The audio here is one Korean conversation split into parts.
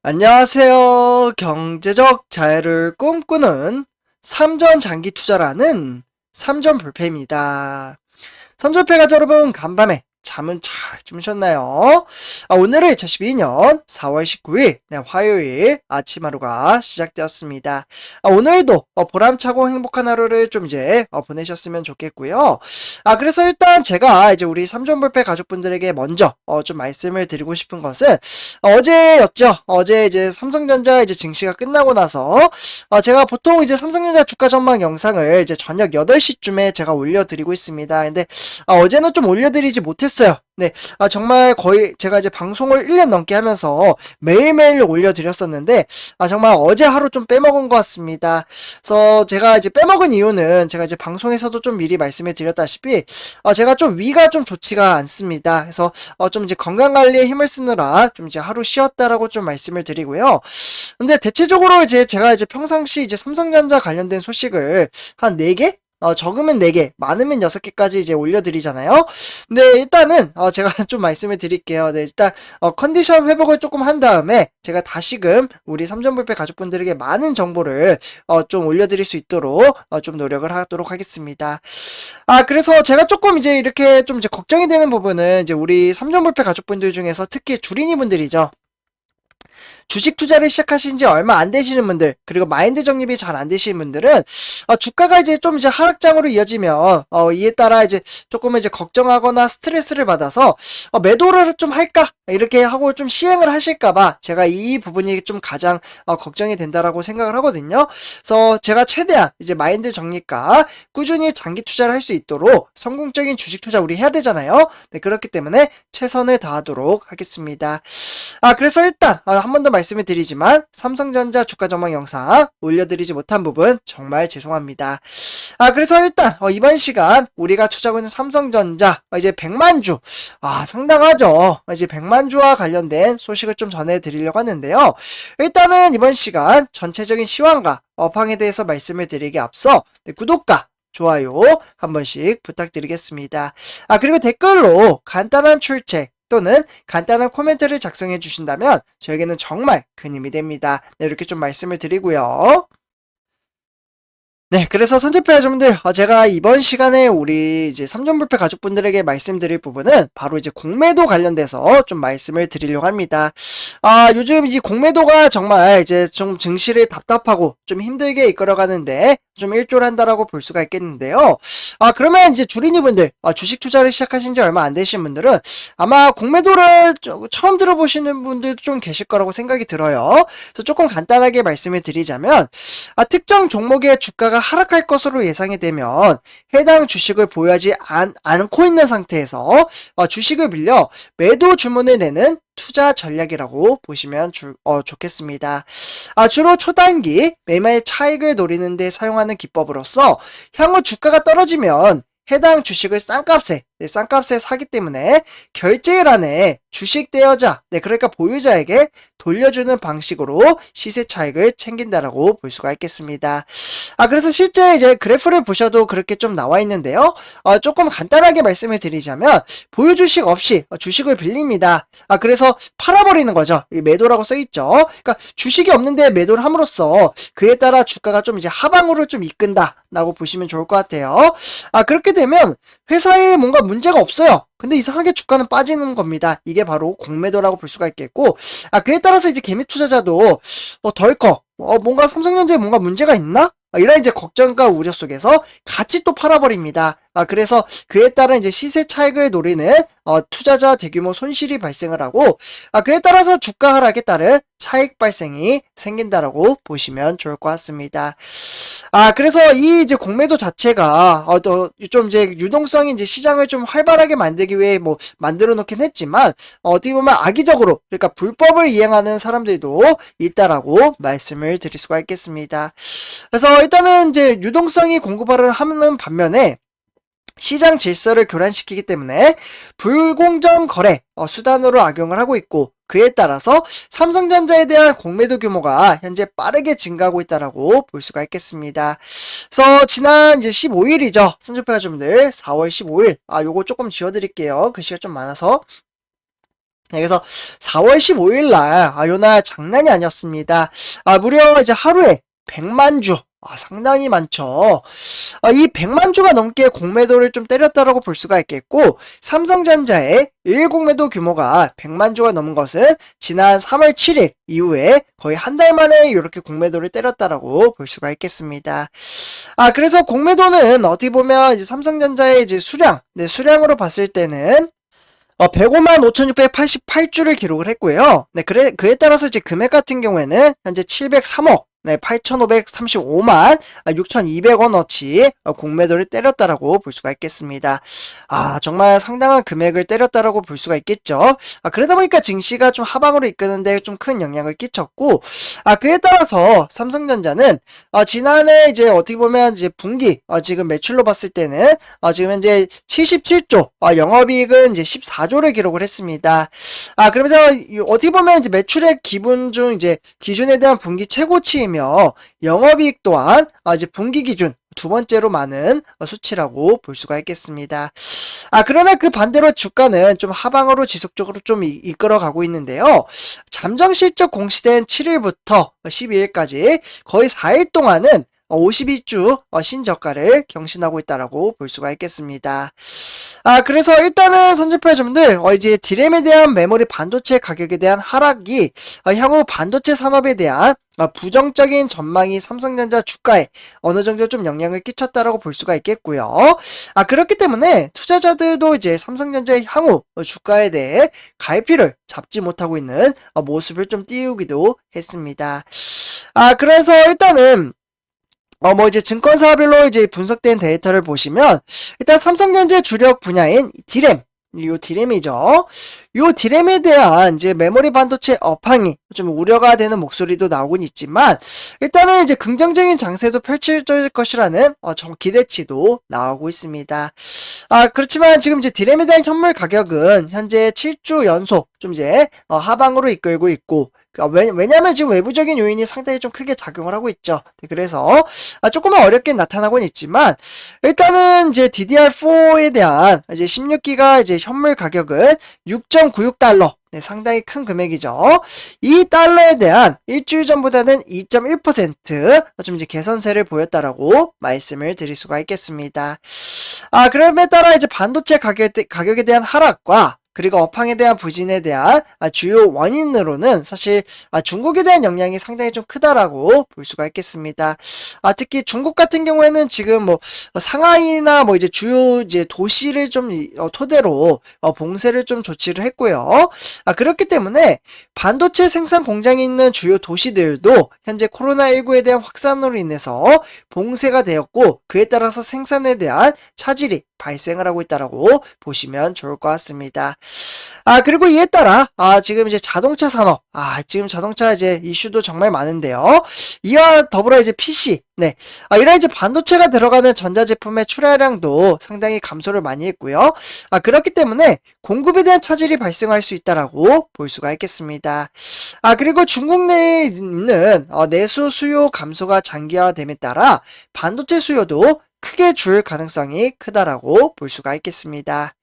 안녕하세요. 경제적 자유를 꿈꾸는 삼전 장기 투자라는 삼전 불패입니다. 삼전 불패 가족 여러분, 간밤에 잠은 잘 주무셨나요? 오늘은 2012년 4월 19일 화요일 아침 하루가 시작되었습니다. 오늘도 보람차고 행복한 하루를 좀 이제 보내셨으면 좋겠고요. 그래서 일단 제가 이제 우리 삼전불패 가족분들에게 먼저 좀 말씀을 드리고 싶은 것은 어제였죠. 어제 이제 삼성전자 이제 증시가 끝나고 나서 제가 보통 이제 삼성전자 주가 전망 영상을 이제 저녁 8시쯤에 제가 올려드리고 있습니다. 근데 어제는 좀 올려드리지 못했어요. 네, 정말 거의 제가 이제 방송을 1년 넘게 하면서 매일매일 올려드렸었는데, 정말 어제 하루 좀 빼먹은 것 같습니다. 그래서 제가 이제 빼먹은 이유는 제가 이제 방송에서도 좀 미리 말씀을 드렸다시피, 제가 좀 위가 좀 좋지가 않습니다. 그래서 좀 이제 건강관리에 힘을 쓰느라 좀 이제 하루 쉬었다라고 좀 말씀을 드리고요. 근데 대체적으로 이제 제가 이제 평상시 이제 삼성전자 관련된 소식을 한 4개? 적으면 4개, 많으면 6개까지 이제 올려드리잖아요. 근데 일단은, 제가 좀 말씀을 드릴게요. 네, 일단, 컨디션 회복을 조금 한 다음에, 제가 다시금 우리 삼전불패 가족분들에게 많은 정보를, 좀 올려드릴 수 있도록, 좀 노력을 하도록 하겠습니다. 그래서 제가 조금 이제 이렇게 좀 이제 걱정이 되는 부분은, 이제 우리 삼전불패 가족분들 중에서 특히 주린이 분들이죠. 주식 투자를 시작하신 지 얼마 안 되시는 분들, 그리고 마인드 정립이 잘 안 되시는 분들은 주가가 이제 좀 이제 하락장으로 이어지면 이에 따라 이제 조금 이제 걱정하거나 스트레스를 받아서 매도를 좀 할까 이렇게 하고 좀 시행을 하실까봐 제가 이 부분이 좀 가장 걱정이 된다라고 생각을 하거든요. 그래서 제가 최대한 이제 마인드 정립과 꾸준히 장기 투자를 할 수 있도록 성공적인 주식 투자 우리 해야 되잖아요. 네, 그렇기 때문에 최선을 다하도록 하겠습니다. 그래서 일단 한 번 더 말씀을 드리지만 삼성전자 주가 전망 영상 올려드리지 못한 부분 정말 죄송합니다. 그래서 일단 이번 시간 우리가 투자하고 있는 삼성전자 이제 100만주 상당하죠. 이제 100만주와 관련된 소식을 좀 전해드리려고 하는데요. 일단은 이번 시간 전체적인 시황과 업황에 대해서 말씀을 드리기 앞서 구독과 좋아요 한 번씩 부탁드리겠습니다. 그리고 댓글로 간단한 출첵 또는 간단한 코멘트를 작성해 주신다면 저에게는 정말 큰 힘이 됩니다. 네, 이렇게 좀 말씀을 드리고요. 네, 그래서 선제표 여러분들, 제가 이번 시간에 우리 이제 삼전불패 가족분들에게 말씀드릴 부분은 바로 이제 공매도 관련돼서 좀 말씀을 드리려고 합니다. 요즘 이제 공매도가 정말 이제 좀 증시를 답답하고 좀 힘들게 이끌어가는데 좀 일조한다라고 볼 수가 있겠는데요. 그러면 이제 주린이분들, 주식 투자를 시작하신 지 얼마 안 되신 분들은 아마 공매도를 처음 들어보시는 분들도 좀 계실 거라고 생각이 들어요. 그래서 조금 간단하게 말씀을 드리자면, 특정 종목의 주가가 하락할 것으로 예상이 되면 해당 주식을 보유하지 않고 있는 상태에서 주식을 빌려 매도 주문을 내는 투자 전략이라고 보시면 좋겠습니다. 주로 초단기 매매 차익을 노리는 데 사용하는 기법으로서 향후 주가가 떨어지면 해당 주식을 싼값에 사기 때문에 결제일안에 주식 대여자, 그러니까 보유자에게 돌려주는 방식으로 시세 차익을 챙긴다라고 볼 수가 있겠습니다. 그래서 실제 이제 그래프를 보셔도 그렇게 좀 나와 있는데요. 조금 간단하게 말씀을 드리자면 보유 주식 없이 주식을 빌립니다. 그래서 팔아버리는 거죠. 매도라고 써있죠. 그러니까 주식이 없는데 매도를 함으로써 그에 따라 주가가 좀 이제 하방으로 좀 이끈다라고 보시면 좋을 것 같아요. 그렇게 되면 회사에 뭔가 문제가 없어요. 근데 이상하게 주가는 빠지는 겁니다. 이게 바로 공매도라고 볼 수가 있겠고, 그에 따라서 이제 개미 투자자도 덜컥 뭔가 삼성전자에 뭔가 문제가 있나? 이런 이제 걱정과 우려 속에서 같이 또 팔아버립니다. 그래서 그에 따른 이제 시세 차익을 노리는 투자자 대규모 손실이 발생을 하고, 그에 따라서 주가 하락에 따른 차익 발생이 생긴다라고 보시면 좋을 것 같습니다. 그래서 이 이제 공매도 자체가 좀 이제 유동성이 이제 시장을 좀 활발하게 만들기 위해 뭐 만들어 놓긴 했지만 어떻게 보면 악의적으로, 그러니까 불법을 이행하는 사람들도 있다라고 말씀을 드릴 수가 있겠습니다. 그래서 일단은 이제 유동성이 공급을 하는 반면에 시장 질서를 교란시키기 때문에 불공정 거래 수단으로 악용을 하고 있고, 그에 따라서 삼성전자에 대한 공매도 규모가 현재 빠르게 증가하고 있다라고 볼 수가 있겠습니다. 그래서 지난 이제 15일이죠. 선조표 가족분들 4월 15일. 요거 조금 지워드릴게요. 글씨가 좀 많아서. 네, 그래서 4월 15일 날, 요날 장난이 아니었습니다. 무려 이제 하루에 100만 주. 상당히 많죠. 이 100만 주가 넘게 공매도를 좀 때렸다라고 볼 수가 있겠고, 삼성전자의 일공매도 규모가 100만 주가 넘은 것은 지난 3월 7일 이후에 거의 한 달 만에 이렇게 공매도를 때렸다라고 볼 수가 있겠습니다. 그래서 공매도는 어떻게 보면 이제 삼성전자의 이제 수량으로 봤을 때는 105만 5,688주를 기록을 했고요. 네, 그에 따라서 이제 금액 같은 경우에는 현재 703억, 8,535만 6,200원어치 공매도를 때렸다라고 볼 수가 있겠습니다. 정말 상당한 금액을 때렸다라고 볼 수가 있겠죠. 그러다 보니까 증시가 좀 하방으로 이끄는데 좀 큰 영향을 끼쳤고, 그에 따라서 삼성전자는 지난해 이제 어떻게 보면 이제 분기 지금 매출로 봤을 때는 지금 현재 77조, 영업이익은 이제 14조를 기록을 했습니다. 그러면서 어떻게 보면 이제 매출액 기준에 대한 분기 최고치이며, 영업이익 또한 이제 분기 기준 두 번째로 많은 수치라고 볼 수가 있겠습니다. 그러나 그 반대로 주가는 좀 하방으로 지속적으로 좀 이끌어가고 있는데요. 잠정실적 공시된 7일부터 12일까지 거의 4일 동안은 52주 신저가를 경신하고 있다라고 볼 수가 있겠습니다. 그래서 일단은 선제표 여러분들 이제 디램에 대한 메모리 반도체 가격에 대한 하락이 향후 반도체 산업에 대한 부정적인 전망이 삼성전자 주가에 어느 정도 좀 영향을 끼쳤다라고 볼 수가 있겠고요. 그렇기 때문에 투자자들도 이제 삼성전자의 향후 주가에 대해 갈피를 잡지 못하고 있는 모습을 좀 띄우기도 했습니다. 그래서 일단은 이제 증권사별로 이제 분석된 데이터를 보시면, 일단 삼성전자 주력 분야인 디램, 요 디램이죠. 요 디램에 대한 이제 메모리 반도체 업황이 좀 우려가 되는 목소리도 나오곤 있지만, 일단은 이제 긍정적인 장세도 펼칠 것이라는 기대치도 나오고 있습니다. 그렇지만 지금 이제 디램에 대한 현물 가격은 현재 7주 연속 좀 이제 하방으로 이끌고 있고, 왜냐면 지금 외부적인 요인이 상당히 좀 크게 작용을 하고 있죠. 그래서 조금은 어렵게 나타나곤 있지만, 일단은 이제 DDR4에 대한 이제 16기가 이제 현물 가격은 6.96달러. 네, 상당히 큰 금액이죠. 이 달러에 대한 일주일 전보다는 2.1% 이제 개선세를 보였다라고 말씀을 드릴 수가 있겠습니다. 그럼에 따라 이제 반도체 가격에 대한 하락과 그리고 업황에 대한 부진에 대한 주요 원인으로는 사실 중국에 대한 영향이 상당히 좀 크다라고 볼 수가 있겠습니다. 특히 중국 같은 경우에는 지금 상하이나 이제 주요 이제 도시를 좀 토대로 봉쇄를 좀 조치를 했고요. 그렇기 때문에 반도체 생산 공장이 있는 주요 도시들도 현재 코로나19에 대한 확산으로 인해서 봉쇄가 되었고, 그에 따라서 생산에 대한 차질이 발생을 하고 있다라고 보시면 좋을 것 같습니다. 그리고 이에 따라 지금 이제 자동차 산업, 지금 자동차 이제 이슈도 정말 많은데요. 이와 더불어 이제 PC, 네, 이런 이제 반도체가 들어가는 전자제품의 출하량도 상당히 감소를 많이 했고요. 그렇기 때문에 공급에 대한 차질이 발생할 수 있다라고 볼 수가 있겠습니다. 그리고 중국 내에 있는 내수 수요 감소가 장기화됨에 따라 반도체 수요도 크게 줄 가능성이 크다라고 볼 수가 있겠습니다.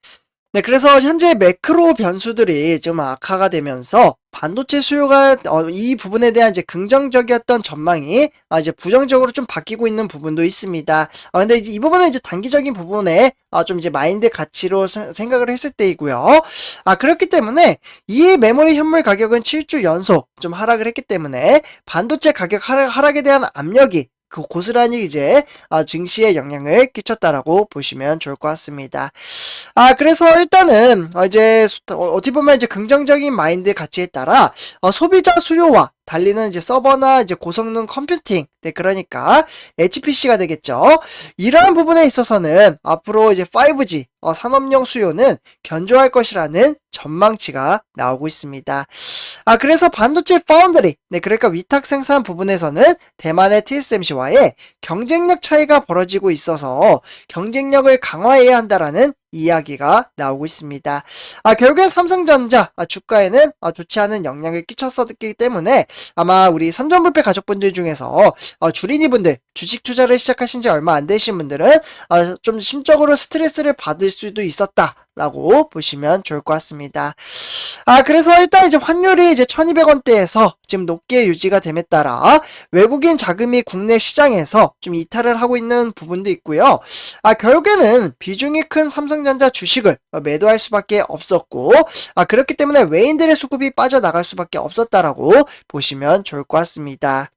네, 그래서 현재 매크로 변수들이 좀 악화가 되면서 반도체 수요가 이 부분에 대한 이제 긍정적이었던 전망이 이제 부정적으로 좀 바뀌고 있는 부분도 있습니다. 근데 이 부분은 이제 단기적인 부분에 좀 이제 마인드 가치로 생각을 했을 때이고요. 그렇기 때문에 이 메모리 현물 가격은 7주 연속 좀 하락을 했기 때문에 반도체 가격 하락에 대한 압력이 고스란히 이제 증시에 영향을 끼쳤다라고 보시면 좋을 것 같습니다. 그래서 일단은 이제 어떻게 보면 이제 긍정적인 마인드 가치에 따라 소비자 수요와 달리는 이제 서버나 이제 고성능 컴퓨팅, 네, 그러니까 HPC가 되겠죠. 이러한 부분에 있어서는 앞으로 이제 5G 산업용 수요는 견조할 것이라는 전망치가 나오고 있습니다. 그래서 반도체 파운드리, 네, 그러니까 위탁 생산 부분에서는 대만의 TSMC와의 경쟁력 차이가 벌어지고 있어서 경쟁력을 강화해야 한다라는 이야기가 나오고 있습니다. 결국엔 삼성전자 주가에는 좋지 않은 영향을 끼쳤었기 때문에 아마 우리 삼전불패 가족분들 중에서 주린이분들 주식 투자를 시작하신 지 얼마 안 되신 분들은 좀 심적으로 스트레스를 받을 수도 있었다라고 보시면 좋을 것 같습니다. 그래서 일단 이제 환율이 이제 1200원대에서 지금 높게 유지가 됨에 따라 외국인 자금이 국내 시장에서 좀 이탈을 하고 있는 부분도 있고요. 결국에는 비중이 큰 삼성전자 주식을 매도할 수밖에 없었고, 그렇기 때문에 외인들의 수급이 빠져나갈 수밖에 없었다라고 보시면 좋을 것 같습니다.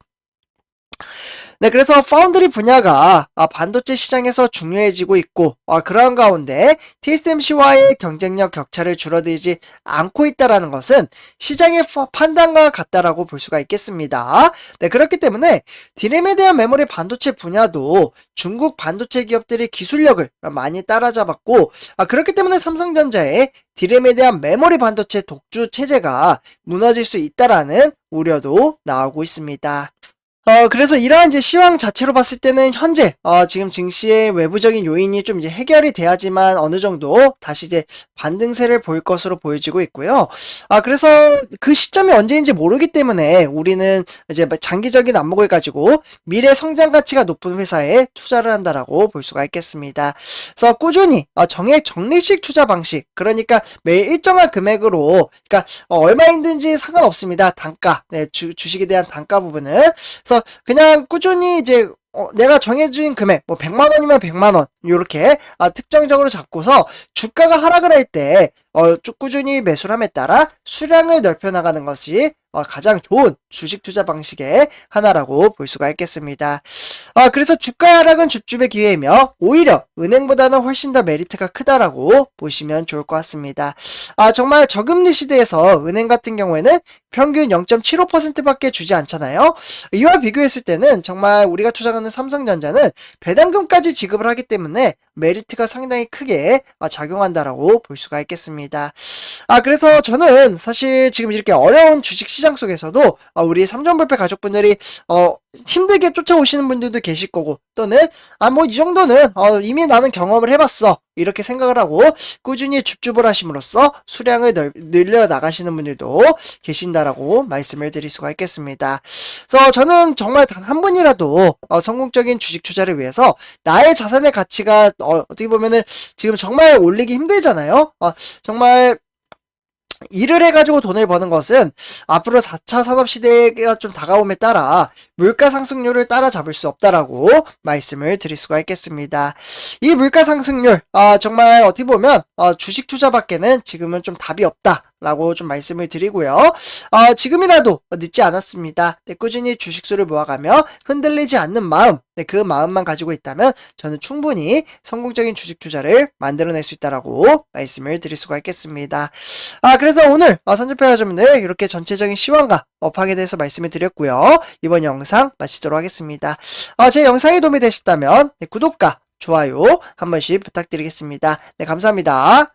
네, 그래서 파운드리 분야가 반도체 시장에서 중요해지고 있고, 그러한 가운데 TSMC와의 경쟁력 격차를 줄어들지 않고 있다는 것은 시장의 판단과 같다라고 볼 수가 있겠습니다. 네, 그렇기 때문에 디램에 대한 메모리 반도체 분야도 중국 반도체 기업들이 기술력을 많이 따라잡았고, 그렇기 때문에 삼성전자의 디램에 대한 메모리 반도체 독주 체제가 무너질 수 있다라는 우려도 나오고 있습니다. 그래서 이러한 이제 시황 자체로 봤을 때는 현재, 지금 증시의 외부적인 요인이 좀 이제 해결이 돼야지만 어느 정도 다시 이제 반등세를 보일 것으로 보여지고 있고요. 그래서 그 시점이 언제인지 모르기 때문에 우리는 이제 장기적인 안목을 가지고 미래 성장 가치가 높은 회사에 투자를 한다라고 볼 수가 있겠습니다. 그래서 꾸준히 정액 적립식 투자 방식, 그러니까 매일 일정한 금액으로, 그러니까 얼마인든지 상관없습니다. 단가, 네, 주식에 대한 단가 부분은. 그래서 그냥 꾸준히 이제 내가 정해진 금액, 뭐 100만 원이면 100만 원, 요렇게 특정적으로 잡고서 주가가 하락을 할 때 쭉 꾸준히 매수를 함에 따라 수량을 넓혀 나가는 것이 가장 좋은 주식 투자 방식의 하나라고 볼 수가 있겠습니다. 그래서 주가 하락은 줍줍의 기회이며 오히려 은행보다는 훨씬 더 메리트가 크다라고 보시면 좋을 것 같습니다. 정말 저금리 시대에서 은행 같은 경우에는 평균 0.75%밖에 주지 않잖아요. 이와 비교했을 때는 정말 우리가 투자하는 삼성전자는 배당금까지 지급을 하기 때문에 메리트가 상당히 크게 작용한다라고 볼 수가 있겠습니다. 그래서 저는 사실 지금 이렇게 어려운 주식 시장 속에서도 우리 삼전불패 가족분들이 힘들게 쫓아오시는 분들도 계실 거고, 또는 뭐 이 정도는 이미 나는 경험을 해봤어, 이렇게 생각을 하고 꾸준히 줍줍을 하심으로써 수량을 늘려 나가시는 분들도 계신다라고 말씀을 드릴 수가 있겠습니다. 그래서 저는 정말 단 한 분이라도 성공적인 주식 투자를 위해서 나의 자산의 가치가 어떻게 보면은 지금 정말 올리기 힘들잖아요. 정말 일을 해가지고 돈을 버는 것은 앞으로 4차 산업시대가 좀 다가옴에 따라 물가 상승률을 따라잡을 수 없다라고 말씀을 드릴 수가 있겠습니다. 이 물가 상승률, 정말 어떻게 보면 주식 투자밖에는 지금은 좀 답이 없다라고 좀 말씀을 드리고요. 지금이라도 늦지 않았습니다. 네, 꾸준히 주식수를 모아가며 흔들리지 않는 마음, 네, 그 마음만 가지고 있다면 저는 충분히 성공적인 주식 투자를 만들어낼 수 있다라고 말씀을 드릴 수가 있겠습니다. 그래서 오늘 선전패 가족분들 이렇게 전체적인 시황과 업황에 대해서 말씀을 드렸고요. 이번 영상 마치도록 하겠습니다. 제 영상이 도움이 되셨다면 네, 구독과 좋아요 한 번씩 부탁드리겠습니다. 네, 감사합니다.